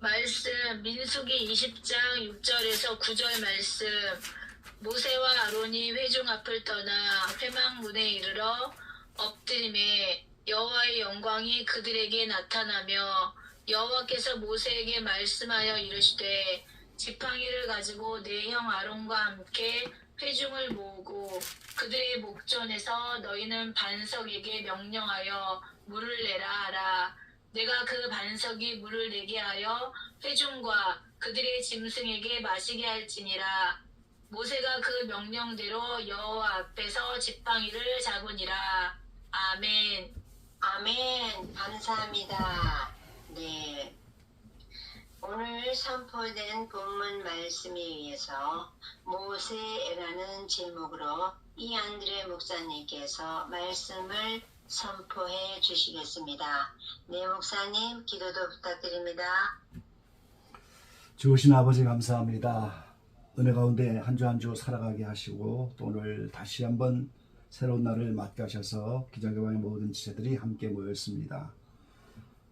말씀 민수기 20장 6절에서 9절 말씀. 모세와 아론이 회중 앞을 떠나 회막문에 이르러 엎드림에 여호와의 영광이 그들에게 나타나며 여호와께서 모세에게 말씀하여 이르시되 지팡이를 가지고 내 형 아론과 함께 회중을 모으고 그들의 목전에서 너희는 반석에게 명령하여 물을 내라 하라. 내가 그 반석이 물을 내게 하여 회중과 그들의 짐승에게 마시게 할지니라. 모세가 그 명령대로 여호와 앞에서 지팡이를 잡으니라. 아멘. 아멘. 감사합니다. 네. 오늘 선포된 본문 말씀에 의해서 모세라는 제목으로 이안드레 목사님께서 말씀을 선포해 주시겠습니다. 네, 목사님 기도도 부탁드립니다. 좋으신 아버지 감사합니다. 은혜 가운데 한 주 한 주 살아가게 하시고 또 오늘 다시 한번 새로운 날을 맞게 하셔서 기적의방의 모든 지체들이 함께 모였습니다.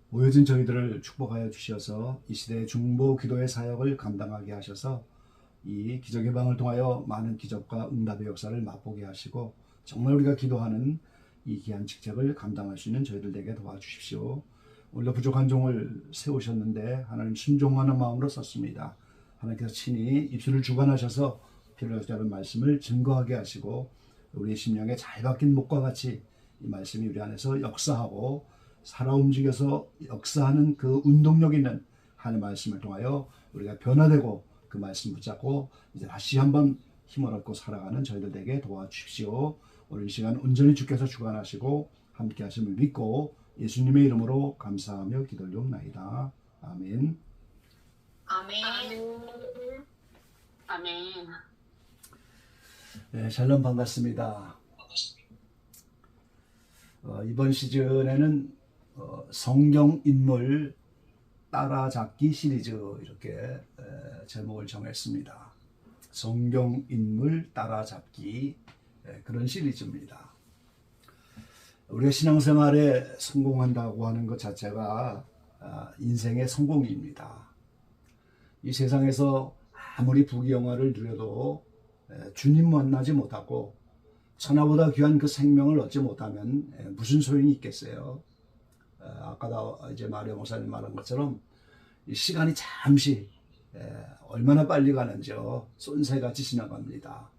모여진 저희들을 축복하여 주셔서 이 시대의 중보 기도의 사역을 감당하게 하셔서 이 기적의 방을 통하여 많은 기적과 응답의 역사를 맛보게 하시고 정말 우리가 기도하는 이 귀한 직책을 감당할 수 있는 저희들에게 도와주십시오. 오늘도 부족한 종을 세우셨는데 하나님 순종하는 마음으로 썼습니다. 하나님께서 친히 입술을 주관하셔서 필요하지 않은 말씀을 증거하게 하시고 우리의 심령에 잘 박힌 목과 같이 이 말씀이 우리 안에서 역사하고 살아 움직여서 역사하는 그 운동력 있는 하나님의 말씀을 통하여 우리가 변화되고 그 말씀 붙잡고 이제 다시 한번 힘을 얻고 살아가는 저희들에게 도와주십시오. 오늘 이 시간 온전히 주께서 주관하시고 함께 하심을 믿고 예수님의 이름으로 감사하며 기도드리옵나이다. 아멘. 아멘. 아멘. 네, 샬롬 반갑습니다. 이번 시즌에는 성경 인물 따라잡기 시리즈 이렇게 제목을 정했습니다. 성경 인물 따라잡기 그런 시리즈입니다. 우리가 신앙생활에 성공한다고 하는 것 자체가 인생의 성공입니다. 이 세상에서 아무리 부귀영화를 누려도 주님 만나지 못하고 천하보다 귀한 그 생명을 얻지 못하면 무슨 소용이 있겠어요. 아까 이제 마리아 목사님 말한 것처럼 이 시간이 잠시 얼마나 빨리 가는지요. 쏜새같이 지나갑니다.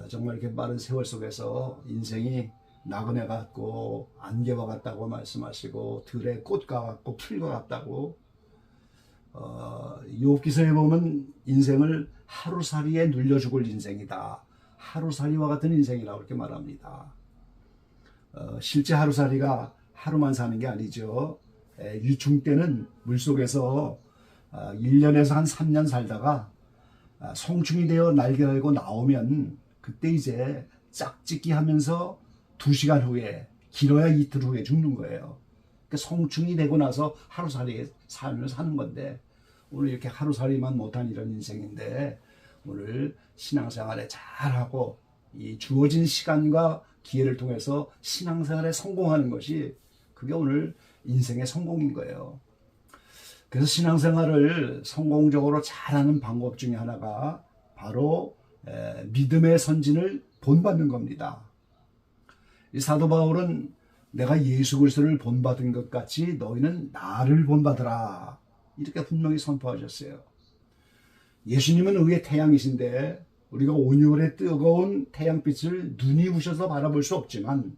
정말 이렇게 빠른 세월 속에서 인생이 나그네 같고 안개와 같다고 말씀하시고 들의 꽃과 같고 풀과 같다고 욥기서에 보면 인생을 하루살이에 눌려 죽을 인생이다. 하루살이와 같은 인생이라고 그렇게 말합니다. 실제 하루살이가 하루만 사는 게 아니죠. 유충 때는 물속에서 1년에서 한 3년 살다가 성충이 되어 날개 달고 나오면 그때 이제 짝짓기 하면서 2시간 후에 길어야 이틀 후에 죽는 거예요. 그러니까 성충이 되고 나서 하루살이에 삶을 사는 건데 오늘 이렇게 하루살이만 못한 이런 인생인데 오늘 신앙생활에 잘하고 이 주어진 시간과 기회를 통해서 신앙생활에 성공하는 것이 그게 오늘 인생의 성공인 거예요. 그래서 신앙생활을 성공적으로 잘하는 방법 중에 하나가 바로 믿음의 선진을 본받는 겁니다. 이 사도 바울은 내가 예수 그리스도를 본받은 것 같이 너희는 나를 본받으라 이렇게 분명히 선포하셨어요. 예수님은 의의 태양이신데 우리가 온유월의 뜨거운 태양빛을 눈이 부셔서 바라볼 수 없지만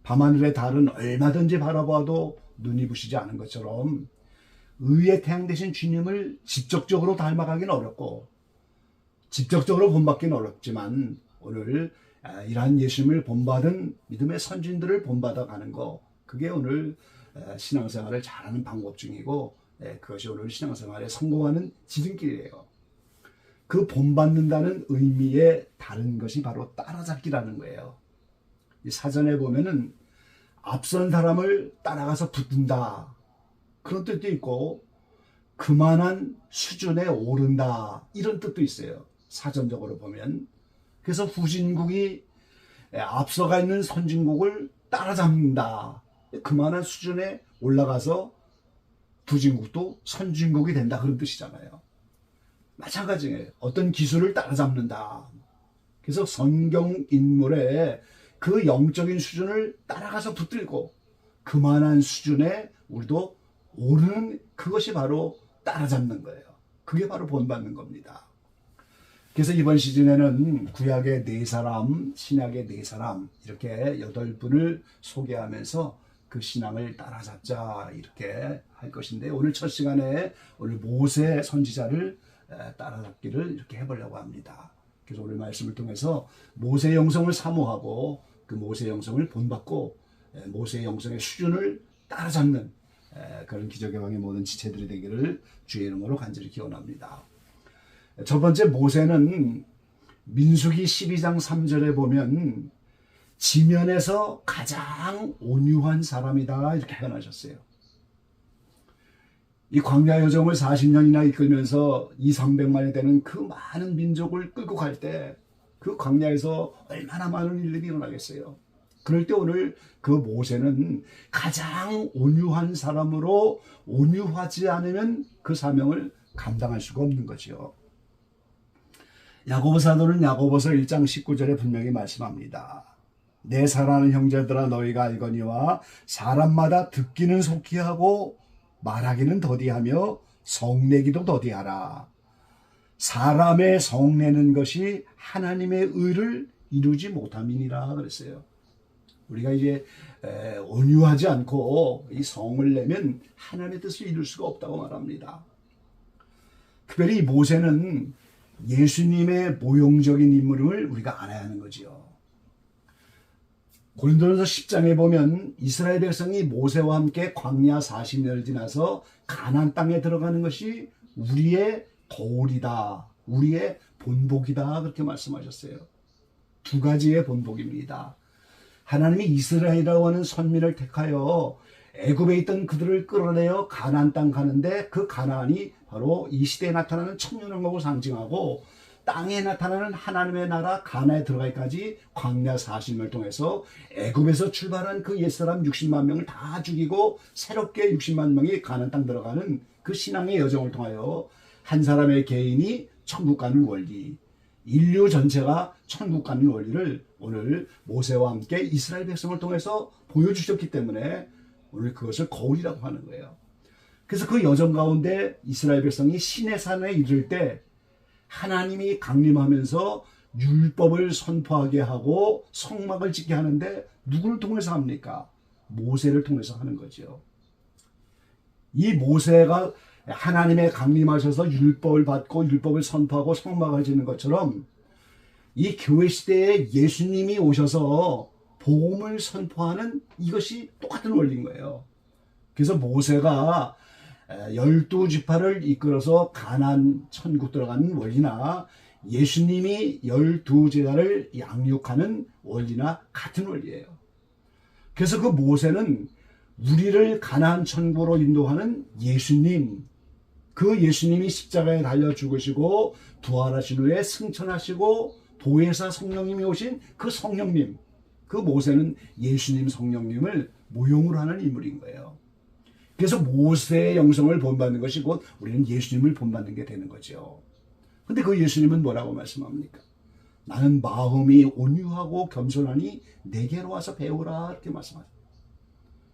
밤하늘의 달은 얼마든지 바라봐도 눈이 부시지 않은 것처럼 의의 태양 되신 주님을 직접적으로 닮아가긴 어렵고 직접적으로 본받기는 어렵지만 오늘 이러한 예수님을 본받은 믿음의 선진들을 본받아 가는 거 그게 오늘 신앙생활을 잘하는 방법 중이고 그것이 오늘 신앙생활에 성공하는 지름길이에요. 그 본받는다는 의미의 다른 것이 바로 따라잡기라는 거예요. 이 사전에 보면은 앞선 사람을 따라가서 붙든다 그런 뜻도 있고 그만한 수준에 오른다 이런 뜻도 있어요. 사전적으로 보면. 그래서 후진국이 앞서가 있는 선진국을 따라잡는다. 그만한 수준에 올라가서 부진국도 선진국이 된다 그런 뜻이잖아요. 마찬가지예요. 어떤 기술을 따라잡는다. 그래서 성경 인물의 그 영적인 수준을 따라가서 붙들고 그만한 수준에 우리도 오르는 그것이 바로 따라잡는 거예요. 그게 바로 본받는 겁니다. 그래서 이번 시즌에는 구약의 4사람, 신약의 4사람 이렇게 8분을 소개하면서 그 신앙을 따라잡자 이렇게 할 것인데 오늘 첫 시간에 오늘 모세 선지자를 따라잡기를 이렇게 해보려고 합니다. 그래서 오늘 말씀을 통해서 모세의 영성을 사모하고 그 모세의 영성을 본받고 모세의 영성의 수준을 따라잡는 그런 기적의 왕의 모든 지체들이 되기를 주의 이름으로 간절히 기원합니다. 첫 번째 모세는 민수기 12장 3절에 보면 지면에서 가장 온유한 사람이다 이렇게 표현하셨어요. 이 광야 여정을 40년이나 이끌면서 200~300만이 되는 그 많은 민족을 끌고 갈 때 그 광야에서 얼마나 많은 일들이 일어나겠어요. 그럴 때 오늘 그 모세는 가장 온유한 사람으로 온유하지 않으면 그 사명을 감당할 수가 없는 거죠. 야고보 사도는 야고보서 1장 19절에 분명히 말씀합니다. 내 사랑하는 형제들아 너희가 알거니와 사람마다 듣기는 속히 하고 말하기는 더디하며 성내기도 더디하라. 사람의 성내는 것이 하나님의 의를 이루지 못함이니라 그랬어요. 우리가 이제 온유하지 않고 이 성을 내면 하나님의 뜻을 이룰 수가 없다고 말합니다. 특별히 이 모세는 예수님의 모형적인 인물을 우리가 알아야 하는 거지요. 고린도전서 10장에 보면 이스라엘 백성이 모세와 함께 광야 40년을 지나서 가나안 땅에 들어가는 것이 우리의 도울이다, 우리의 본복이다 그렇게 말씀하셨어요. 두 가지의 본복입니다. 하나님이 이스라엘이라고 하는 선민을 택하여 애굽에 있던 그들을 끌어내어 가나안 땅 가는데 그 가나안이 바로 이 시대에 나타나는 천년왕국을 상징하고 땅에 나타나는 하나님의 나라 가나안에 들어가기까지 광야 40년을 통해서 애굽에서 출발한 그 옛사람 60만 명을 다 죽이고 새롭게 60만 명이 가나안 땅 들어가는 그 신앙의 여정을 통하여 한 사람의 개인이 천국 가는 원리, 인류 전체가 천국 가는 원리를 오늘 모세와 함께 이스라엘 백성을 통해서 보여주셨기 때문에 오늘 그것을 거울이라고 하는 거예요. 그래서 그 여정 가운데 이스라엘 백성이 시내산에 이를 때 하나님이 강림하면서 율법을 선포하게 하고 성막을 짓게 하는데 누구를 통해서 합니까? 모세를 통해서 하는 거죠. 이 모세가 하나님의 강림하셔서 율법을 받고 율법을 선포하고 성막을 짓는 것처럼 이 교회 시대에 예수님이 오셔서 복음을 선포하는 이것이 똑같은 원리인 거예요. 그래서 모세가 12지파를 이끌어서 가나안 천국 들어가는 원리나 예수님이 12제자를 양육하는 원리나 같은 원리예요. 그래서 그 모세는 우리를 가나안 천국으로 인도하는 예수님, 그 예수님이 십자가에 달려 죽으시고 부활하신 후에 승천하시고 보혜사 성령님이 오신 그 성령님, 그 모세는 예수님 성령님을 모형으로 하는 인물인 거예요. 그래서 모세의 영성을 본받는 것이 곧 우리는 예수님을 본받는 게 되는 거죠. 근데 그 예수님은 뭐라고 말씀합니까? 나는 마음이 온유하고 겸손하니 내게로 와서 배우라 이렇게 말씀하죠.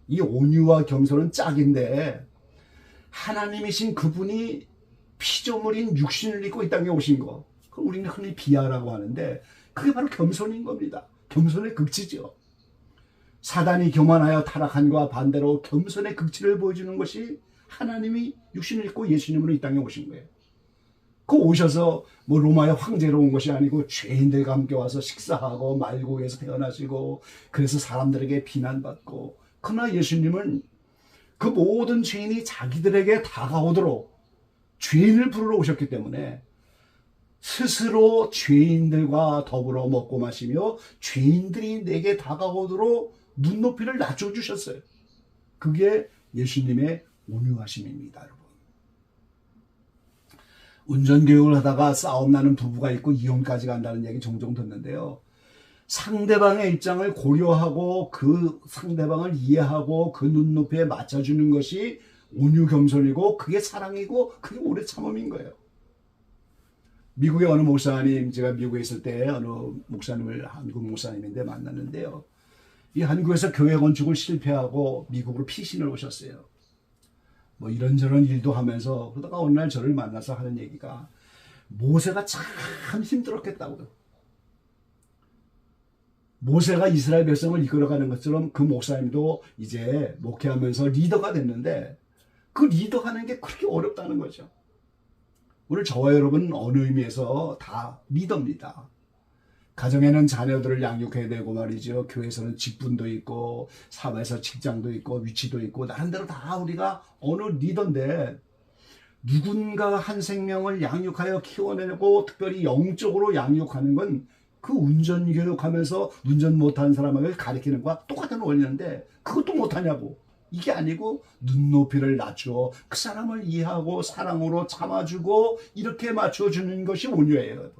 이 온유와 겸손은 짝인데 하나님이신 그분이 피조물인 육신을 입고 이 땅에 오신 거, 그걸 우리는 흔히 비하라고 하는데 그게 바로 겸손인 겁니다. 겸손의 극치죠. 사단이 교만하여 타락한과 반대로 겸손의 극치를 보여주는 것이 하나님이 육신을 입고 예수님으로 이 땅에 오신 거예요. 그 오셔서 뭐 로마의 황제로 온 것이 아니고 죄인들과 함께 와서 식사하고 말고에서 태어나시고 그래서 사람들에게 비난받고, 그러나 예수님은 그 모든 죄인이 자기들에게 다가오도록 죄인을 부르러 오셨기 때문에 스스로 죄인들과 더불어 먹고 마시며 죄인들이 내게 다가오도록 눈높이를 낮춰주셨어요. 그게 예수님의 온유하심입니다, 여러분. 운전교육을 하다가 싸움 나는 부부가 있고 이혼까지 간다는 얘기 종종 듣는데요. 상대방의 입장을 고려하고 그 상대방을 이해하고 그 눈높이에 맞춰주는 것이 온유 겸손이고 그게 사랑이고 그게 오래 참음인 거예요. 미국의 어느 목사님, 제가 미국에 있을 때 어느 목사님을, 한국 목사님인데 만났는데요. 이 한국에서 교회 건축을 실패하고 미국으로 피신을 오셨어요. 뭐 이런저런 일도 하면서 그러다가 어느 날 저를 만나서 하는 얘기가 모세가 참 힘들었겠다고요. 모세가 이스라엘 백성을 이끌어가는 것처럼 그 목사님도 이제 목회하면서 리더가 됐는데 그 리더하는 게 그렇게 어렵다는 거죠. 오늘 저와 여러분은 어느 의미에서 다 리더입니다. 가정에는 자녀들을 양육해야 되고 말이죠. 교회에서는 직분도 있고 사회에서 직장도 있고 위치도 있고 나름대로 다 우리가 어느 리더인데 누군가 한 생명을 양육하여 키워내고 특별히 영적으로 양육하는 건 그 운전 교육하면서 운전 못하는 사람에게 가르치는 것과 똑같은 원리인데 그것도 못하냐고. 이게 아니고 눈높이를 낮추어 그 사람을 이해하고 사랑으로 참아주고 이렇게 맞춰주는 것이 온유예요.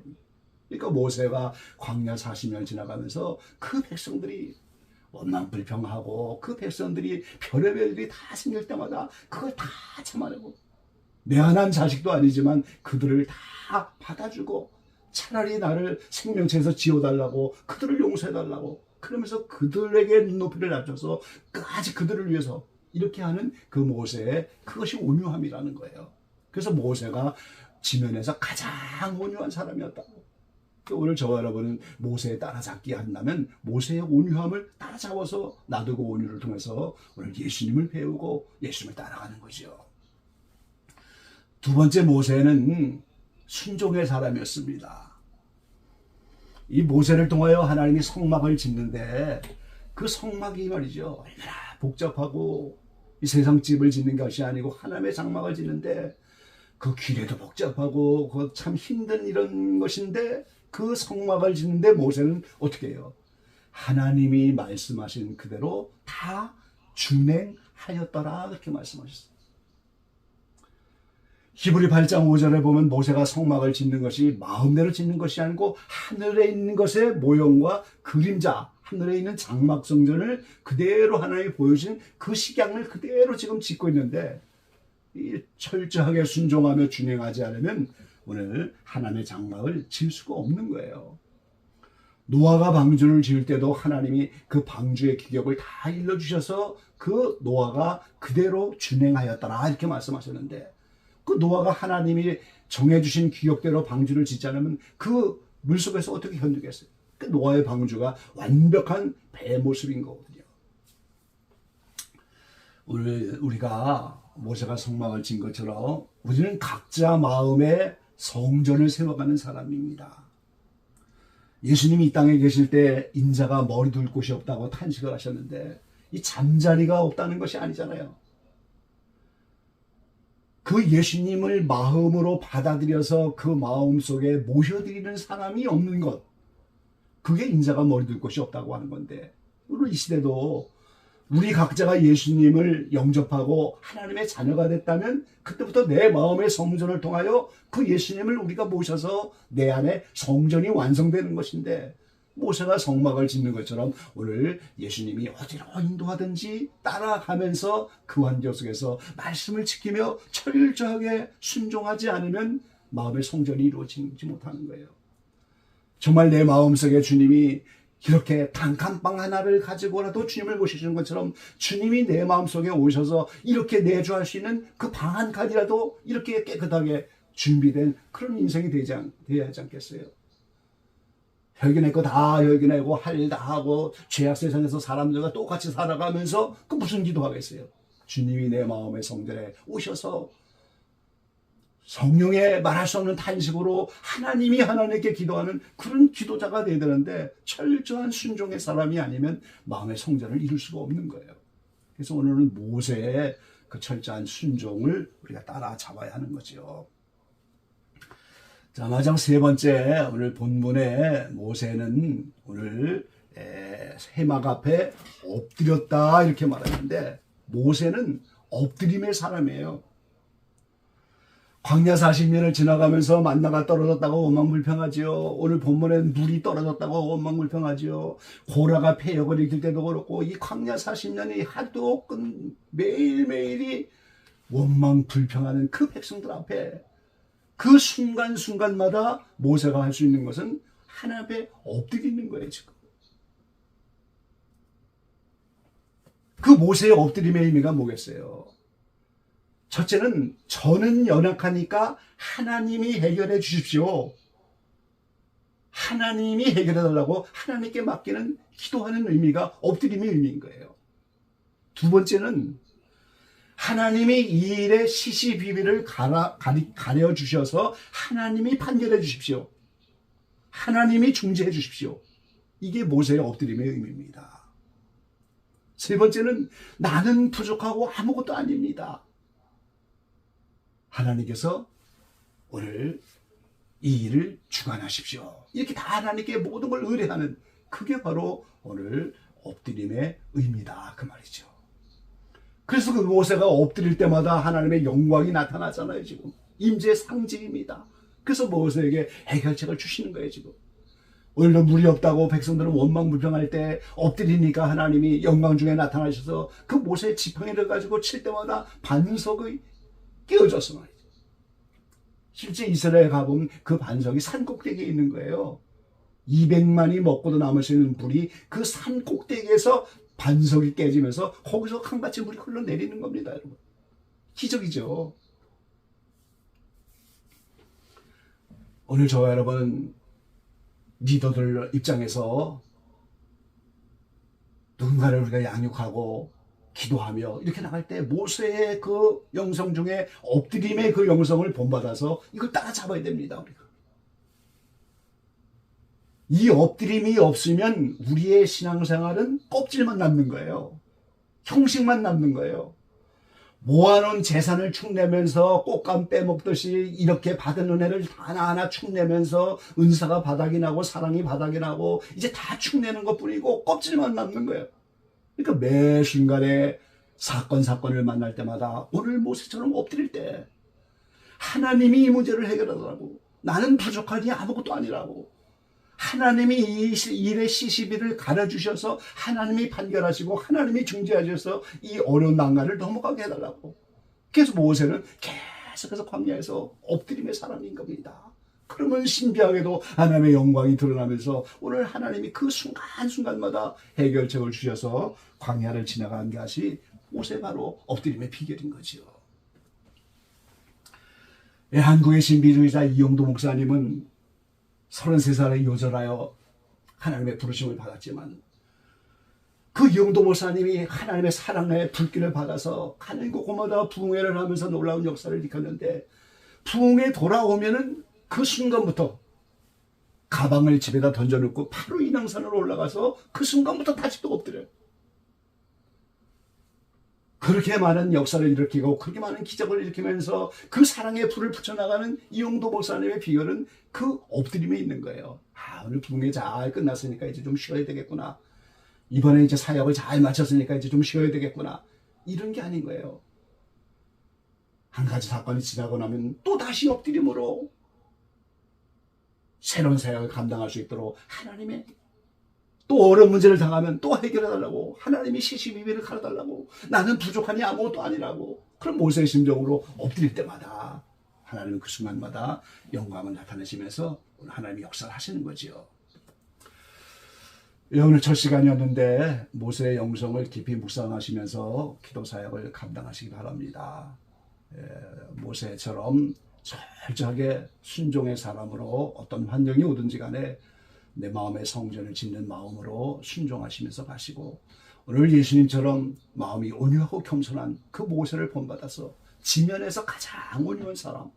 그러니까 모세가 광야 40년 지나가면서 그 백성들이 원망불평하고 그 백성들이 별의별 일이 다 생길 때마다 그걸 다 참아내고 내한한 자식도 아니지만 그들을 다 받아주고 차라리 나를 생명체에서 지워달라고 그들을 용서해달라고 그러면서 그들에게 눈높이를 낮춰서 끝까지 그들을 위해서 이렇게 하는 그 모세의 그것이 온유함이라는 거예요. 그래서 모세가 지면에서 가장 온유한 사람이었다고. 오늘 저와 여러분은 모세에 따라잡기 한다면 모세의 온유함을 따라잡아서 나도 그 온유를 통해서 오늘 예수님을 배우고 예수님을 따라가는 거죠. 두 번째 모세는 순종의 사람이었습니다. 이 모세를 통하여 하나님이 성막을 짓는데 그 성막이 말이죠. 얼마나 복잡하고 이 세상 집을 짓는 것이 아니고 하나님의 장막을 짓는데 그 길에도 복잡하고 그 참 힘든 이런 것인데 그 성막을 짓는데 모세는 어떻게 해요? 하나님이 말씀하신 그대로 다 준행하였더라 그렇게 말씀하셨어요. 히브리 8장 5절에 보면 모세가 성막을 짓는 것이 마음대로 짓는 것이 아니고 하늘에 있는 것의 모형과 그림자, 하늘에 있는 장막 성전을 그대로 하나님이 보여주신 그 식양을 그대로 지금 짓고 있는데 철저하게 순종하며 준행하지 않으면 오늘 하나님의 장막을 지을 수가 없는 거예요. 노아가 방주를 지을 때도 하나님이 그 방주의 규격을 다 일러주셔서 그 노아가 그대로 준행하였더라 이렇게 말씀하셨는데 그 노아가 하나님이 정해주신 규격대로 방주를 짓지 않으면 그 물속에서 어떻게 견디겠어요? 그 노아의 방주가 완벽한 배의 모습인 거거든요. 오늘 우리가 모세가 성막을 진 것처럼 우리는 각자 마음에 성전을 세워가는 사람입니다. 예수님이 이 땅에 계실 때 인자가 머리 둘 곳이 없다고 탄식을 하셨는데 이 잠자리가 없다는 것이 아니잖아요. 그 예수님을 마음으로 받아들여서 그 마음 속에 모셔드리는 사람이 없는 것. 그게 인자가 머리 둘 곳이 없다고 하는 건데 오늘 이 시대도 우리 각자가 예수님을 영접하고 하나님의 자녀가 됐다면 그때부터 내 마음의 성전을 통하여 그 예수님을 우리가 모셔서 내 안에 성전이 완성되는 것인데 모세가 성막을 짓는 것처럼 오늘 예수님이 어디로 인도하든지 따라가면서 그 환경 속에서 말씀을 지키며 철저하게 순종하지 않으면 마음의 성전이 이루어지지 못하는 거예요. 정말 내 마음속에 주님이 이렇게 단칸방 하나를 가지고라도 주님을 모시는 것처럼 주님이 내 마음속에 오셔서 이렇게 내주할 수 있는 그 방 한 칸이라도 이렇게 깨끗하게 준비된 그런 인생이 되어야 하지 않겠어요? 혈기낼 거 다 혈기내고 할 일 다 하고 죄악 세상에서 사람들과 똑같이 살아가면서 그 무슨 기도하겠어요? 주님이 내 마음의 성전에 오셔서 성령의 말할 수 없는 탄식으로 하나님이 하나님께 기도하는 그런 기도자가 되어야 되는데 철저한 순종의 사람이 아니면 마음의 성전을 이룰 수가 없는 거예요. 그래서 오늘은 모세의 그 철저한 순종을 우리가 따라잡아야 하는 거죠. 자, 마지막 세 번째 오늘 본문에 모세는 오늘 해막 앞에 엎드렸다 이렇게 말하는데 모세는 엎드림의 사람이에요. 광야 40년을 지나가면서 만나가 떨어졌다고 원망불평하지요. 오늘 본문에 물이 떨어졌다고 원망불평하지요. 고라가 폐역을 일으킬 때도 그렇고 이 광야 40년이 하도 매일매일이 원망 불평하는 그 백성들 앞에 그 순간순간마다 모세가 할 수 있는 것은 하나님 앞에 엎드리는 거예요. 지금 그 모세의 엎드림의 의미가 뭐겠어요? 첫째는 저는 연약하니까 하나님이 해결해 주십시오. 하나님이 해결해 달라고 하나님께 맡기는 기도하는 의미가 엎드림의 의미인 거예요. 두 번째는 하나님이 이 일의 시시비비를 가려 주셔서 하나님이 판결해 주십시오. 하나님이 중재해 주십시오. 이게 모세의 엎드림의 의미입니다. 세 번째는 나는 부족하고 아무것도 아닙니다. 하나님께서 오늘 이 일을 주관하십시오. 이렇게 다 하나님께 모든 걸 의뢰하는 그게 바로 오늘 엎드림의 의미다 그 말이죠. 그래서 그 모세가 엎드릴 때마다 하나님의 영광이 나타나잖아요. 지금 임재의 상징입니다. 그래서 모세에게 해결책을 주시는 거예요. 지금 오늘도 물이 없다고 백성들은 원망불평할 때 엎드리니까 하나님이 영광 중에 나타나셔서 그 모세의 지팡이를 가지고 칠 때마다 반석이 깨어져서 말이죠. 실제 이스라엘에 가보면 그 반석이 산 꼭대기에 있는 거예요. 200만이 먹고도 남을 수 있는 불이 그 산 꼭대기에서 반석이 깨지면서 거기서 강같이 물이 흘러내리는 겁니다. 여러분, 기적이죠. 오늘 저와 여러분 리더들 입장에서 누군가를 우리가 양육하고 기도하며 이렇게 나갈 때 모세의 그 영성 중에 엎드림의 그 영성을 본받아서 이걸 따라잡아야 됩니다. 우리가 이 엎드림이 없으면 우리의 신앙생활은 껍질만 남는 거예요. 형식만 남는 거예요. 모아놓은 재산을 축내면서 꽃감 빼먹듯이 이렇게 받은 은혜를 하나하나 축내면서 은사가 바닥이 나고 사랑이 바닥이 나고 이제 다 축내는 것뿐이고 껍질만 남는 거예요. 그러니까 매 순간에 사건을 만날 때마다 오늘 모세처럼 엎드릴 때 하나님이 이 문제를 해결하더라고. 나는 부족하니 아무것도 아니라고. 하나님이 이 일의 시시비를 가려주셔서 하나님이 판결하시고 하나님이 중재하셔서 이 어려운 난간을 넘어가게 해달라고. 그래서 모세는 계속해서 광야에서 엎드림의 사람인 겁니다. 그러면 신비하게도 하나님의 영광이 드러나면서 오늘 하나님이 그 순간순간마다 해결책을 주셔서 광야를 지나간 것이 모세 바로 엎드림의 비결인 거죠. 한국의 신비주의자 이영도 목사님은 33살에 요절하여 하나님의 부르심을 받았지만 그 이영도 목사님이 하나님의 사랑의 불길을 받아서 가는 곳마다 부흥회를 하면서 놀라운 역사를 일으켰는데 부흥회 돌아오면은 그 순간부터 가방을 집에다 던져놓고 바로 인왕산으로 올라가서 그 순간부터 다시 또 엎드려요. 그렇게 많은 역사를 일으키고 그렇게 많은 기적을 일으키면서 그 사랑의 불을 붙여나가는 이영도 목사님의 비결은 그 엎드림에 있는 거예요. 오늘 부흥회 잘 끝났으니까 이제 좀 쉬어야 되겠구나. 이번에 이제 사역을 잘 마쳤으니까 이제 좀 쉬어야 되겠구나. 이런 게 아닌 거예요. 한 가지 사건이 지나고 나면 또 다시 엎드림으로 새로운 사역을 감당할 수 있도록 하나님의 또 어려운 문제를 당하면 또 해결해달라고 하나님이 시시비비를 가려달라고 나는 부족하니 아무것도 아니라고. 그럼 모세의 심정으로 엎드릴 때마다 하나님은 그 순간마다 영광을 나타내시면서 하나님이 역사를 하시는 거죠. 오늘 첫 시간이었는데 모세의 영성을 깊이 묵상하시면서 기도 사역을 감당하시기 바랍니다. 모세처럼 철저하게 순종의 사람으로 어떤 환경이 오든지 간에 내 마음의 성전을 짓는 마음으로 순종하시면서 가시고 오늘 예수님처럼 마음이 온유하고 겸손한 그 모세를 본받아서 지면에서 가장 온유한 사람,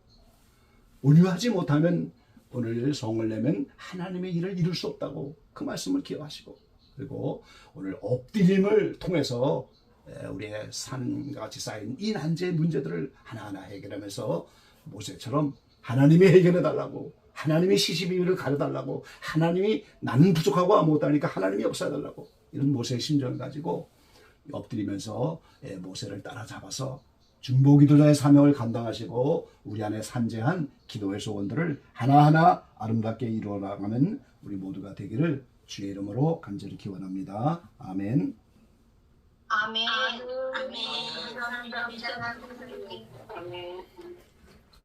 온유하지 못하면 오늘 성을 내면 하나님의 일을 이룰 수 없다고 그 말씀을 기억하시고 그리고 오늘 엎드림을 통해서 우리의 산같이 쌓인 이 난제의 문제들을 하나하나 해결하면서 모세처럼 하나님이 해결해달라고 하나님이 시시비비를 가려달라고 하나님이 나는 부족하고 아무것도 아니니까 하나님이 역사해달라고 이런 모세의 심정을 가지고 엎드리면서 모세를 따라잡아서 중보기도자의 사명을 감당하시고 우리 안에 산재한 기도의 소원들을 하나하나 아름답게 이루어나가는 우리 모두가 되기를 주의 이름으로 간절히 기원합니다. 아멘. 아멘. 아멘. 감사합니다. 아멘.